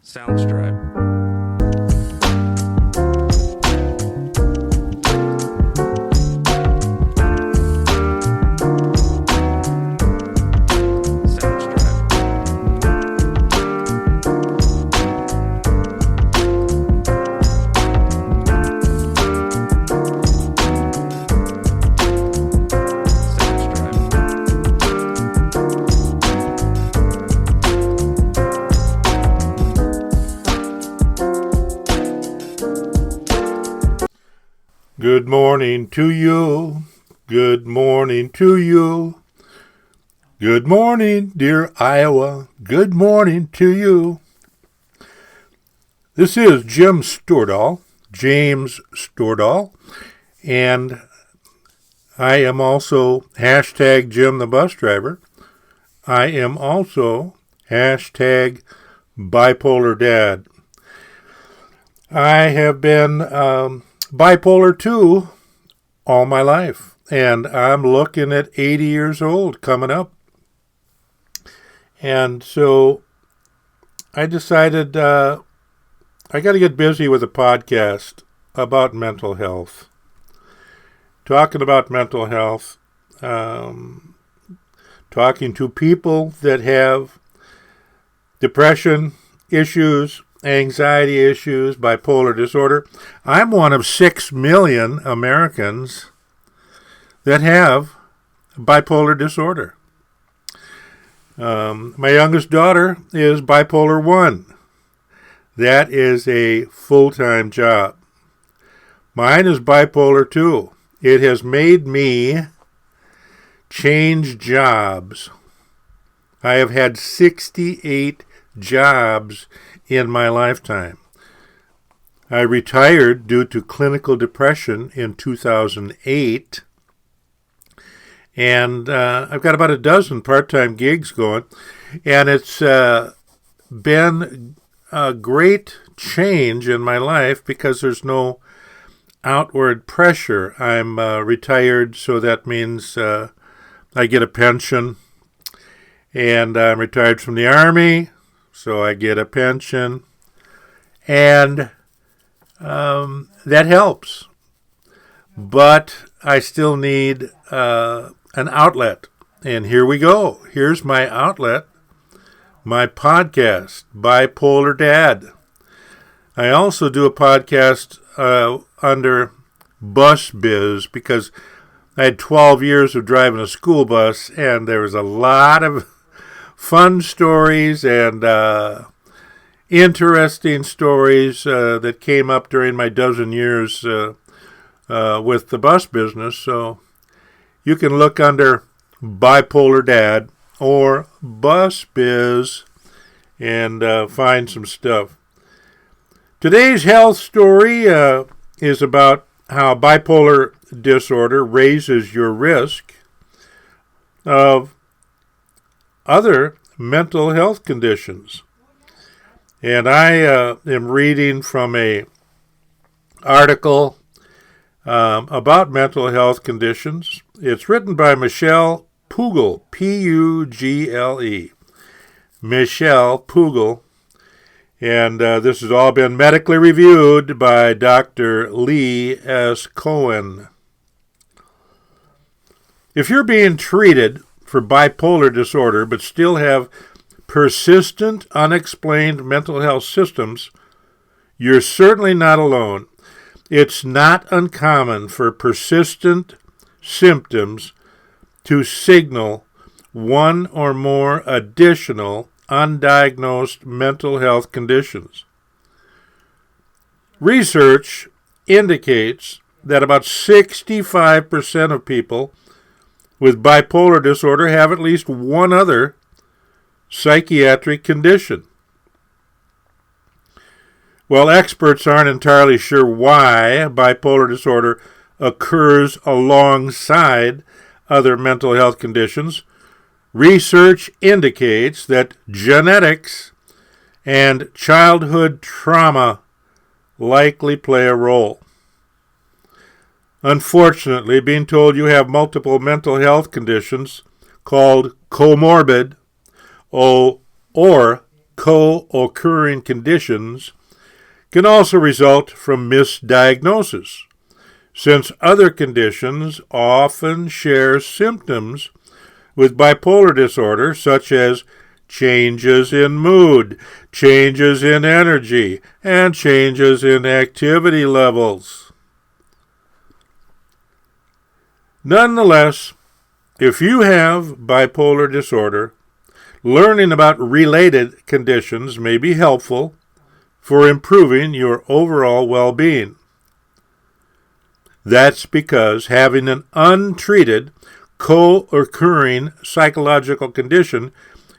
SUBSTACK. Good morning to you. Good morning to you. Good morning, dear Iowa. Good morning to you. This is James Stordahl, and I am also hashtag Jim the Bus Driver. I am also hashtag Bipolar Dad. I have been bipolar 2 all my life, and I'm looking at 80 years old coming up. And so I decided I got to get busy with a podcast about mental health. Talking about mental health, talking to people that have depression issues, anxiety issues, bipolar disorder. I'm one of 6 million Americans that have bipolar disorder. My youngest daughter is bipolar 1. That is a full-time job. Mine is bipolar 2. It has made me change jobs. I have had 68 jobs in my lifetime. I retired due to clinical depression in 2008, and I've got about a dozen part-time gigs going, and it's been a great change in my life because there's no outward pressure. I'm retired, so that means I get a pension, and I'm retired from the Army, so I get a pension, and that helps. But I still need an outlet, and here we go. Here's my outlet, my podcast, Bipolar Dad. I also do a podcast under Bus Biz because I had 12 years of driving a school bus, and there was a lot of fun stories and interesting stories that came up during my dozen years with the bus business. So you can look under Bipolar Dad or Bus Biz and find some stuff. Today's health story is about how bipolar disorder raises your risk of other mental health conditions. And I am reading from a article about mental health conditions. It's written by Michelle Pugel, P-U-G-L-E. Michelle Pugel. And this has all been medically reviewed by Dr. Lee S. Cohen. If you're being treated for bipolar disorder but still have persistent, unexplained mental health symptoms, you're certainly not alone. It's not uncommon for persistent symptoms to signal one or more additional undiagnosed mental health conditions. Research indicates that about 65% of people with bipolar disorder have at least one other psychiatric condition. Well, experts aren't entirely sure why bipolar disorder occurs alongside other mental health conditions. Research indicates that genetics and childhood trauma likely play a role. Unfortunately, being told you have multiple mental health conditions called comorbid or co-occurring conditions can also result from misdiagnosis, since other conditions often share symptoms with bipolar disorder, such as changes in mood, changes in energy, and changes in activity levels. Nonetheless, if you have bipolar disorder, learning about related conditions may be helpful for improving your overall well-being. That's because having an untreated, co-occurring psychological condition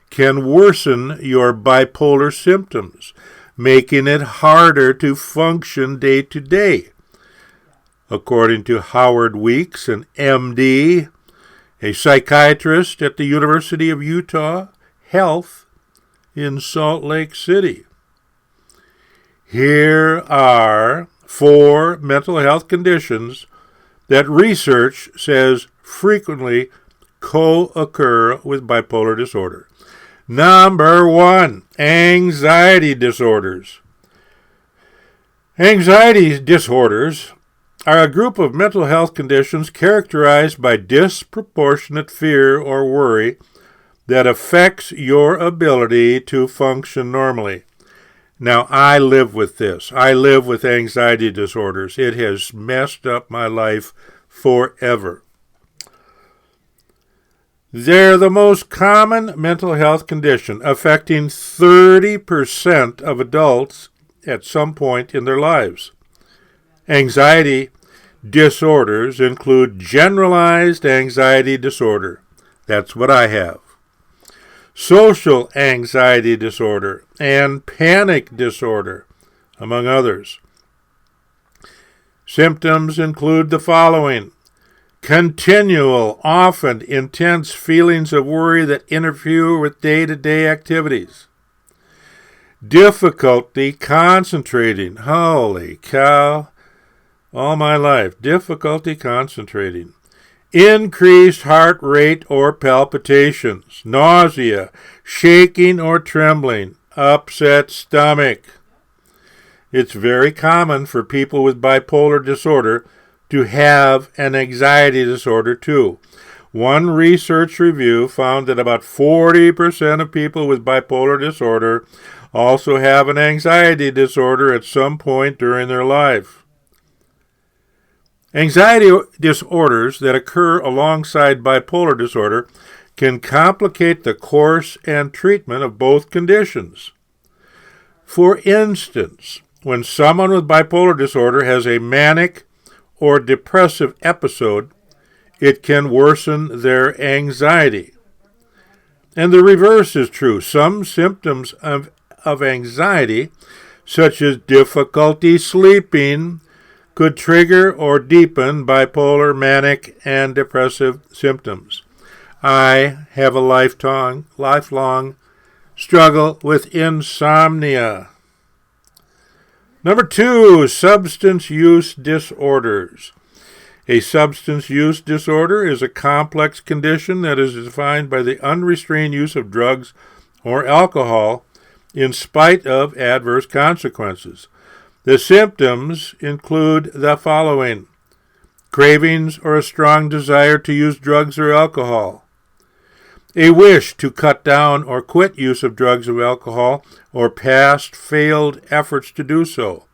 can worsen your bipolar symptoms, making it harder to function day to day. According to Howard Weeks, an MD, a psychiatrist at the University of Utah Health in Salt Lake City. Here are 4 mental health conditions that research says frequently co-occur with bipolar disorder. Number 1, anxiety disorders. Anxiety disorders are a group of mental health conditions characterized by disproportionate fear or worry that affects your ability to function normally. Now, I live with this. I live with anxiety disorders. It has messed up my life forever. They're the most common mental health condition, affecting 30% of adults at some point in their lives. Anxiety disorders include generalized anxiety disorder. That's what I have. Social anxiety disorder, and panic disorder, among others. Symptoms include the following: continual, often intense feelings of worry that interfere with day-to-day activities. Difficulty concentrating. Holy cow. All my life. Difficulty concentrating. Increased heart rate or palpitations, nausea, shaking or trembling, upset stomach. It's very common for people with bipolar disorder to have an anxiety disorder too. One research review found that about 40% of people with bipolar disorder also have an anxiety disorder at some point during their life. Anxiety disorders that occur alongside bipolar disorder can complicate the course and treatment of both conditions. For instance, when someone with bipolar disorder has a manic or depressive episode, it can worsen their anxiety. And the reverse is true. Some symptoms of anxiety, such as difficulty sleeping, could trigger or deepen bipolar, manic, and depressive symptoms. I have a lifelong struggle with insomnia. Number 2, substance use disorders. A substance use disorder is a complex condition that is defined by the unrestrained use of drugs or alcohol in spite of adverse consequences. The symptoms include the following: cravings or a strong desire to use drugs or alcohol, a wish to cut down or quit use of drugs or alcohol, or past failed efforts to do so,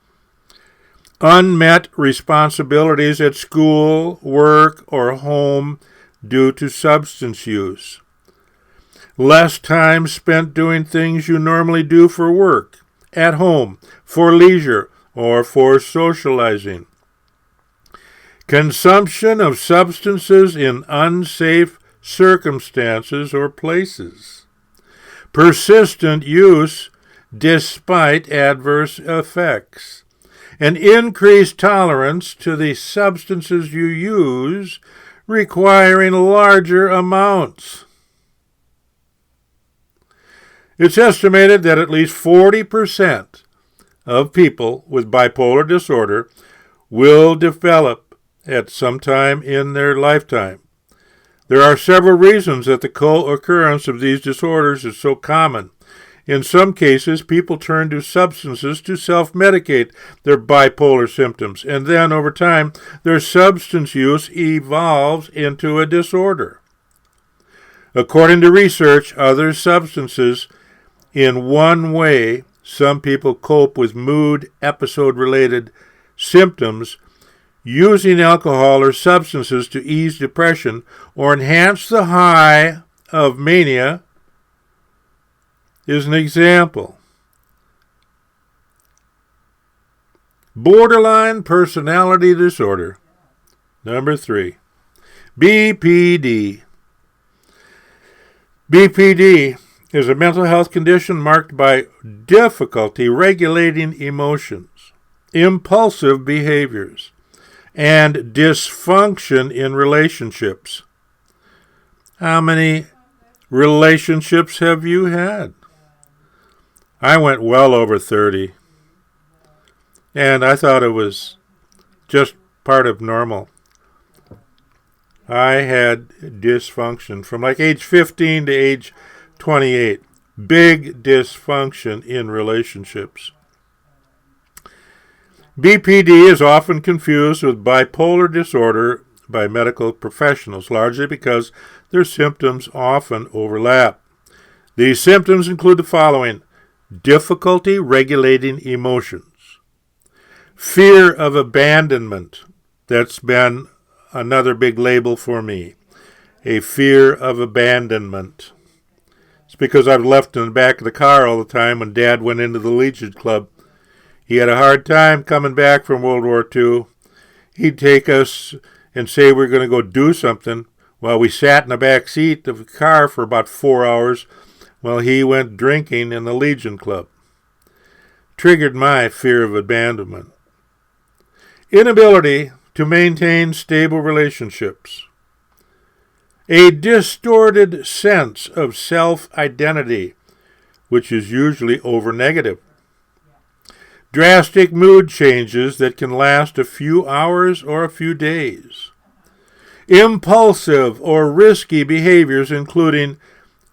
unmet responsibilities at school, work, or home due to substance use, less time spent doing things you normally do for work, at home, for leisure, or for socializing, consumption of substances in unsafe circumstances or places, persistent use despite adverse effects, an increased tolerance to the substances you use requiring larger amounts. It's estimated that at least 40% of people with bipolar disorder will develop at some time in their lifetime. There are several reasons that the co-occurrence of these disorders is so common, In some cases, people turn to substances to self-medicate their bipolar symptoms, and then over time, their substance use evolves into a disorder. According to research, other substances, in one way, some people cope with mood episode-related symptoms using alcohol or substances to ease depression or enhance the high of mania is an example. Borderline personality disorder. Number 3. BPD. BPD is a mental health condition marked by difficulty regulating emotions, impulsive behaviors, and dysfunction in relationships. How many relationships have you had? I went well over 30, and I thought it was just part of normal. I had dysfunction from like age 15 to age 28. Big dysfunction in relationships. BPD is often confused with bipolar disorder by medical professionals, largely because their symptoms often overlap. These symptoms include the following: difficulty regulating emotions, fear of abandonment. That's been another big label for me, a fear of abandonment. It's because I've left in the back of the car all the time when Dad went into the Legion Club. He had a hard time coming back from World War II. He'd take us and say we're going to go do something while we sat in the back seat of the car for about 4 hours while he went drinking in the Legion Club. Triggered my fear of abandonment. Inability to maintain stable relationships. A distorted sense of self-identity, which is usually over-negative. Drastic mood changes that can last a few hours or a few days. Impulsive or risky behaviors, including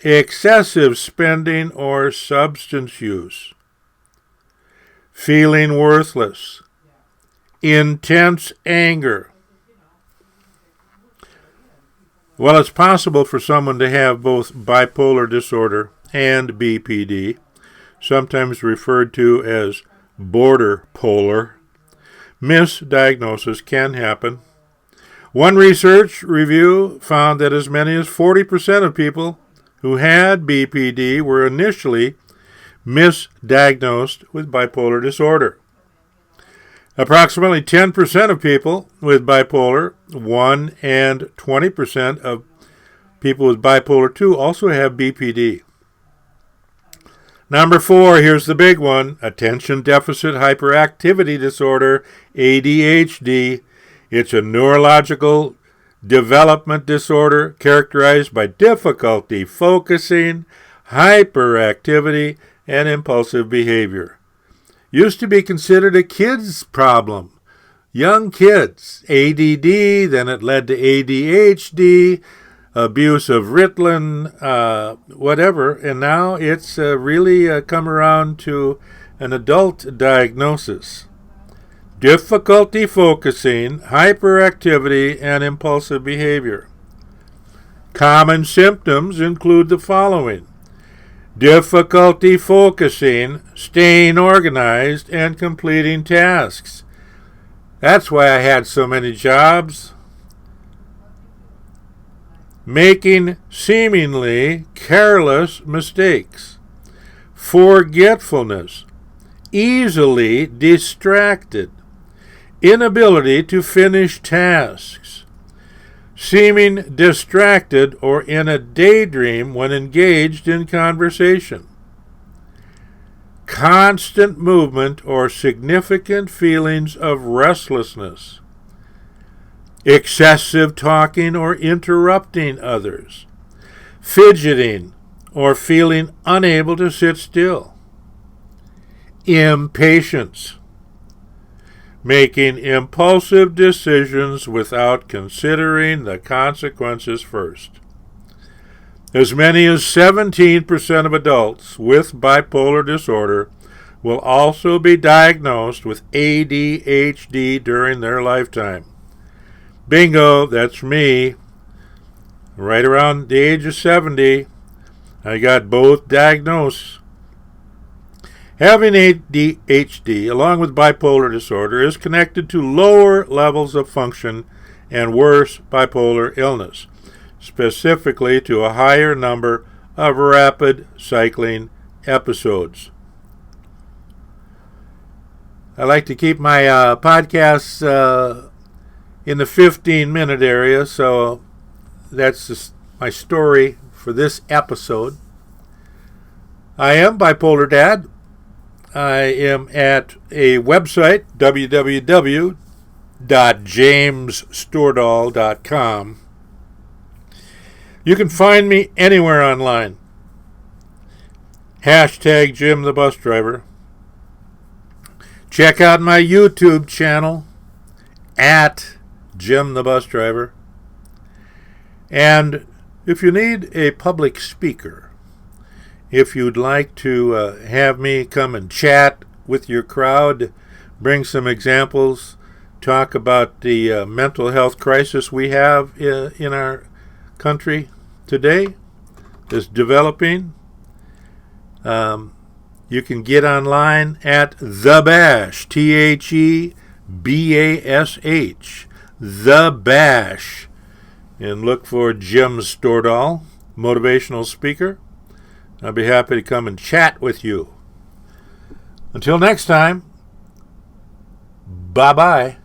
excessive spending or substance use. Feeling worthless. Intense anger. Well, it's possible for someone to have both bipolar disorder and BPD, sometimes referred to as border polar. Misdiagnosis can happen. One research review found that as many as 40% of people who had BPD were initially misdiagnosed with bipolar disorder. Approximately 10% of people with bipolar 1 and 20% of people with bipolar 2 also have BPD. Number 4, here's the big one, attention deficit hyperactivity disorder, ADHD. It's a neurological development disorder characterized by difficulty focusing, hyperactivity, and impulsive behavior. Used to be considered a kid's problem. Young kids, ADD, then it led to ADHD, abuse of Ritalin, whatever, and now it's really come around to an adult diagnosis. Difficulty focusing, hyperactivity, and impulsive behavior. Common symptoms include the following: difficulty focusing, staying organized, and completing tasks. That's why I had so many jobs. Making seemingly careless mistakes. Forgetfulness. Easily distracted. Inability to finish tasks. Seeming distracted or in a daydream when engaged in conversation. Constant movement or significant feelings of restlessness. Excessive talking or interrupting others. Fidgeting or feeling unable to sit still. Impatience. Making impulsive decisions without considering the consequences first. As many as 17% of adults with bipolar disorder will also be diagnosed with ADHD during their lifetime. Bingo, that's me. Right around the age of 70, I got both diagnosed. Having ADHD, along with bipolar disorder, is connected to lower levels of function and worse bipolar illness, specifically to a higher number of rapid cycling episodes. I like to keep my podcasts in the 15-minute area, so that's my story for this episode. I am Bipolar Dad. I am at a website, www.jamesstoredall.com. You can find me anywhere online. Hashtag Jim the Bus Driver. Check out my YouTube channel at Jim the Bus Driver. And if you need a public speaker, if you'd like to have me come and chat with your crowd, bring some examples, talk about the mental health crisis we have in our country today, is developing, you can get online at The Bash, TheBash, The Bash, and look for Jim Storedall, motivational speaker. I'll be happy to come and chat with you. Until next time, bye-bye.